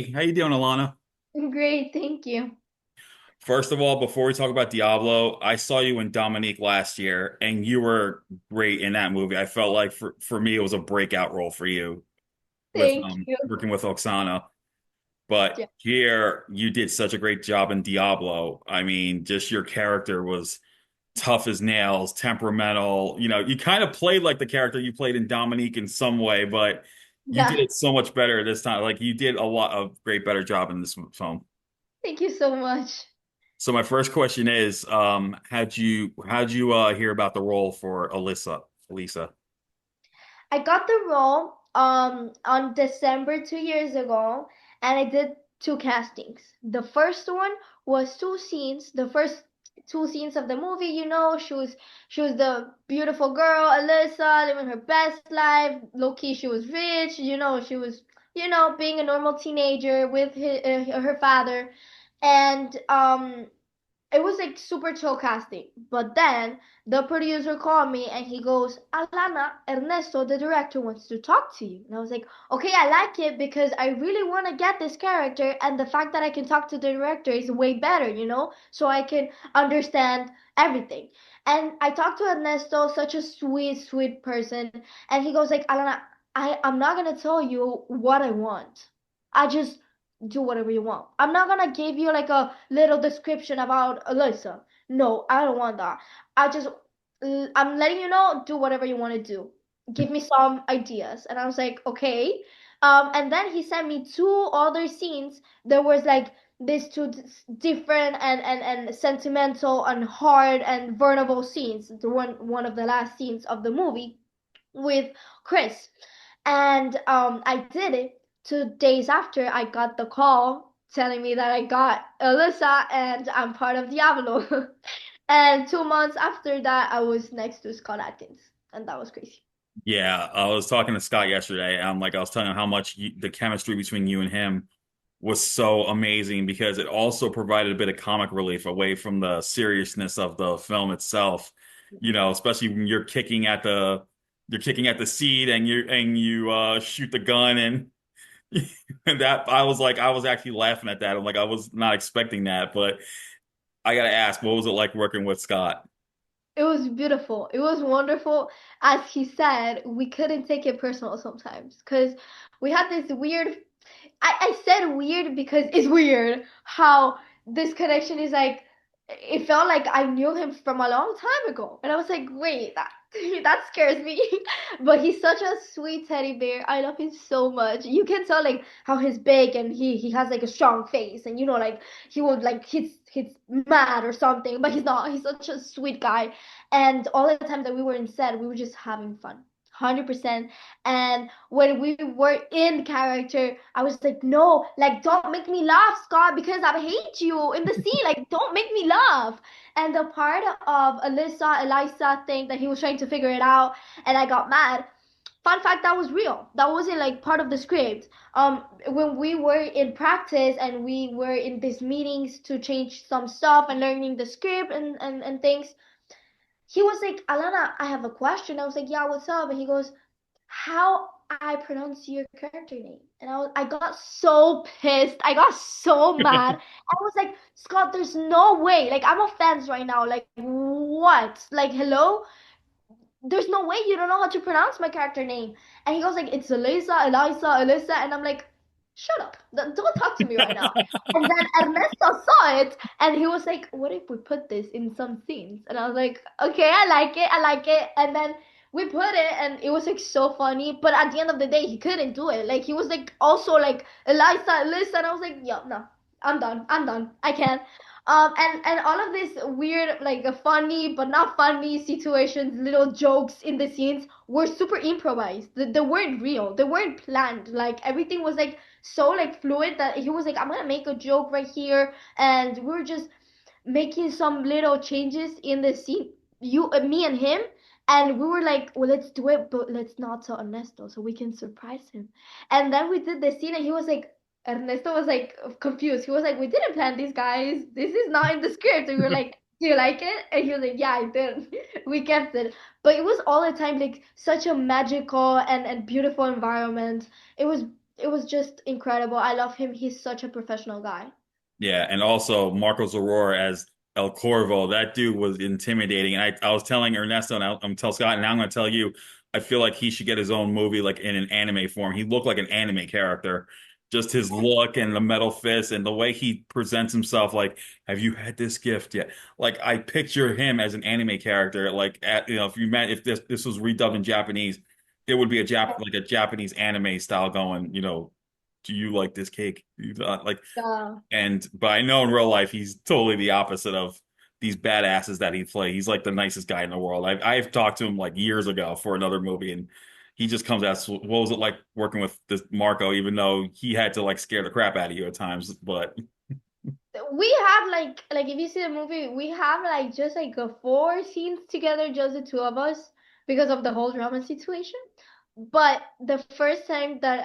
Hey, how you doing, Alanna? Great, thank you. First of all, before we talk about Diablo, I saw you in Dominique last year, and you were great in that movie. I felt like for me, it was a breakout role for you with Thank you. working with Oksana. But Yeah. here, you did such a great job in Diablo. I mean, just your character was tough as nails, temperamental. You kind of played like the character you played in Dominique in some way, but you did Yeah. it so much better this time. Like you did a lot of great better job in this film. Thank you so much. So my first question is, how'd you hear about the role for Elisa? I got the role on December 2 years ago, and I did two castings. The first one was two scenes. The first two scenes of the movie, she was the beautiful girl, Alyssa, living her best life. Low key, she was rich. She was, being a normal teenager with her father, and it was like super chill casting. But then the producer called me and he goes, Alana, Ernesto, the director, wants to talk to you. And I was like, okay, I like it because I really want to get this character. And the fact that I can talk to the director is way better, so I can understand everything. And I talked to Ernesto, such a sweet, sweet person. And he goes like, Alana, I'm not going to tell you what I want. I just do whatever you want. I'm not gonna give you like a little description about Elisa. No, I don't want that. I just, I'm letting you know, do whatever you want to do. Give me some ideas. And I was like, okay. And then he sent me two other scenes. There was like these two different and sentimental and hard and vulnerable scenes. The one of the last scenes of the movie with Chris. And I did it. 2 days after, I got the call telling me that I got Elisa and I'm part of Diablo. And 2 months after that, I was next to Scott Adkins, and that was crazy. Yeah, I was talking to Scott yesterday. I was telling him how much the chemistry between you and him was so amazing because it also provided a bit of comic relief away from the seriousness of the film itself. Especially when you're kicking at the seat and you shoot the gun and that I was actually laughing at that. I'm like I was not expecting that, but I gotta ask, what was it like working with Scott? It was beautiful. It was wonderful. As he said, we couldn't take it personal sometimes because we had this weird. I said weird because it's weird how this connection is like. It felt like I knew him from a long time ago, and I was like, wait, that that scares me. But he's such a sweet teddy bear. I love him so much. You can tell like how he's big and he has like a strong face, and like he would like he's mad or something, but he's not. He's such a sweet guy. And all the time that we were in set, we were just having fun. 100%. And when we were in character, I was like, no, like, don't make me laugh, Scott, because I hate you in the scene. Like, don't make me laugh. And the part of Elisa thing that he was trying to figure it out, and I got mad. Fun fact, that was real. That wasn't like part of the script. When we were in practice and we were in these meetings to change some stuff and learning the script and things, he was like, Alana, I have a question. I was like, yeah, what's up? And he goes, how I pronounce your character name. And I got so pissed. I got so mad. I was like, Scott, there's no way. Like, I'm offense right now. Like, what? Like, hello? There's no way you don't know how to pronounce my character name. And he goes like, it's Elisa, Elisa, Elisa. And I'm like, shut up. Don't talk to me right now. And then Ernesto saw it and he was like, what if we put this in some scenes? And I was like, okay, I like it. I like it. And then we put it and it was like so funny. But at the end of the day, he couldn't do it. Like he was like also like Elisa, Elisa. And I was like, yo, no, I'm done. I'm done. I can't. And all of this weird, like funny but not funny situations, little jokes in the scenes were super improvised. They weren't real. They weren't planned. Like everything was like so like fluid that he was like, I'm gonna make a joke right here, and we were just making some little changes in the scene. Me, and him. And we were like, well, let's do it, but let's not tell Ernesto so we can surprise him. And then we did the scene, and he was like, Ernesto was like confused. He was like, "We didn't plan these guys. This is not in the script." And we were like, "Do you like it?" And he was like, "Yeah, I did. We kept it." But it was all the time like such a magical and beautiful environment. It was it was just incredible. I love him. He's such a professional guy. Yeah, and also Marko Zaror as El Corvo. That dude was intimidating. And I was telling Ernesto, and I'm tell Scott, and now I'm going to tell you, I feel like he should get his own movie, like in an anime form. He looked like an anime character. Just his look and the metal fist and the way he presents himself, like, have you had this gift yet? Like, I picture him as an anime character. Like, if you meant if this was redubbed in Japanese, it would be like a Japanese anime style going. Do you like this cake? Like, Yeah. but I know in real life he's totally the opposite of these badasses that he play. He's like the nicest guy in the world. I've talked to him like years ago for another movie, and he just comes out. What was it like working with this Marco? Even though he had to like scare the crap out of you at times, but We have like if you see the movie, we have like just like four scenes together, just the two of us, because of the whole drama situation. But the first time that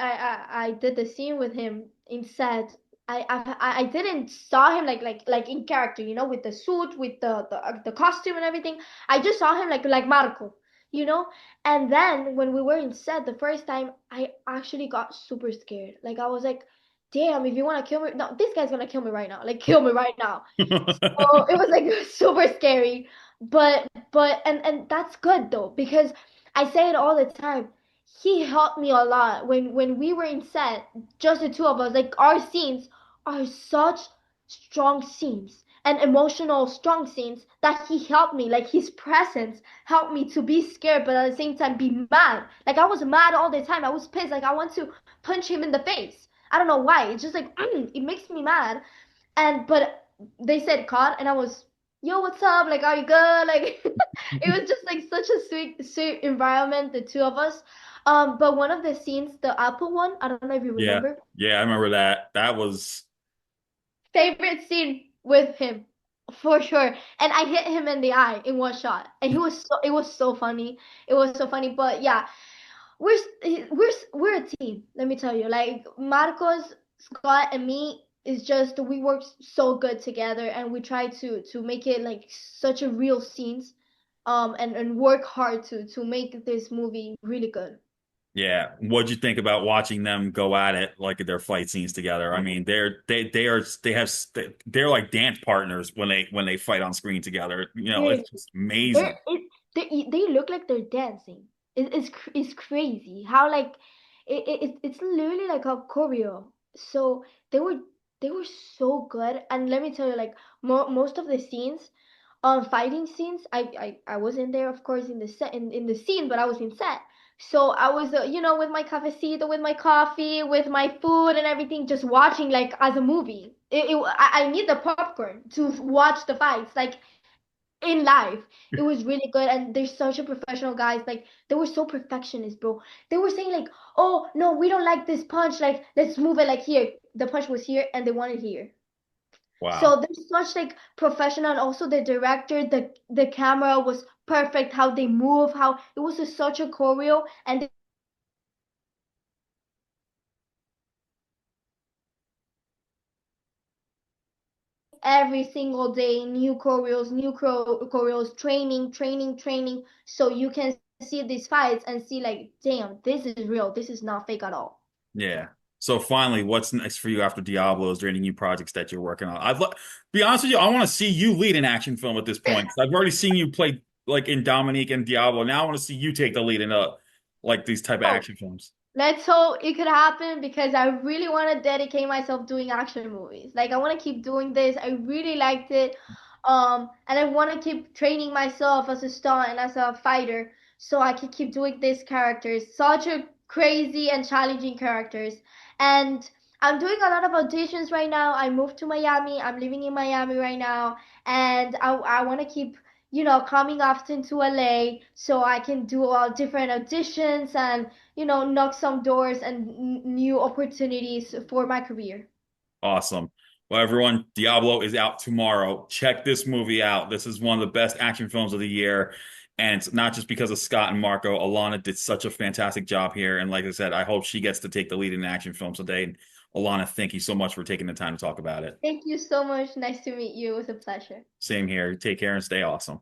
I did the scene with him in set, I didn't saw him like in character, with the suit, with the costume and everything. I just saw him like Marco, you know. And then when we were in set the first time, I actually got super scared. Like I was like, damn, if you want to kill me, no, this guy's gonna kill me right now. Like kill me right now. So it was like super scary. But that's good though, because I say it all the time. He helped me a lot when we were in set, just the two of us. Like our scenes are such strong scenes and emotional strong scenes that he helped me. Like his presence helped me to be scared, but at the same time be mad. Like I was mad all the time. I was pissed. Like I want to punch him in the face. I don't know why. It's just like it makes me mad. But they said cut, and I was, yo, what's up? Like, are you good? Like, it was just like such a sweet environment, the two of us. But one of the scenes, the Apple one, I don't know if you yeah, remember. yeah, I remember that. That was Favorite scene with him, for sure. And I hit him in the eye in one shot, and it was so funny. It was so funny. But yeah, we're a team. Let me tell you, like Marcos, Scott, and me is just we work so good together, and we try to make it like such a real scenes, and work hard to make this movie really good. yeah. What'd you think about watching them go at it, like their fight scenes together? I mean, they're like dance partners when they fight on screen together. It's just amazing. They look like they're dancing. It's crazy how like it's literally like a choreo. So they were they were so good. And let me tell you, like most of the scenes, fighting scenes, I was in there, of course, in the set in the scene, but I was in set. So I was, with my cafecito, with my coffee, with my food and everything, just watching like as a movie. I need the popcorn to watch the fights. Like in life. It was really good, and they're such a professional guys. Like they were so perfectionist, bro. They were saying like, "Oh no, we don't like this punch. Like let's move it like here." The punch was here, and they wanted here. Wow. So they're such like professional. And also the director, the camera was perfect. How they move, how it was such a choreo, and every single day new choreos, choreos, training, so you can see these fights and see like, damn, this is real, this is not fake at all. Yeah. So finally, what's next for you after Diablo? Is there any new projects that you're working on? Be honest with you, I want to see you lead an action film at this point. 'Cause I've already seen you play like in Dominique and Diablo. Now I want to see you take the lead in like these type of Oh, action films. let's hope it could happen, because I really want to dedicate myself doing action movies. Like I want to keep doing this. I really liked it. And I want to keep training myself as a stunt and as a fighter, so I can keep doing these characters. Such a crazy and challenging characters. And I'm doing a lot of auditions right now. I moved to Miami. I'm living in Miami right now, and I want to keep, coming often to LA so I can do all different auditions and, knock some doors and new opportunities for my career. Awesome. Well, everyone, Diablo is out tomorrow. Check this movie out. This is one of the best action films of the year. And it's not just because of Scott and Marco. Alanna did such a fantastic job here. And like I said, I hope she gets to take the lead in an action film today. And Alanna, thank you so much for taking the time to talk about it. Thank you so much. Nice to meet you. It was a pleasure. Same here. Take care and stay awesome.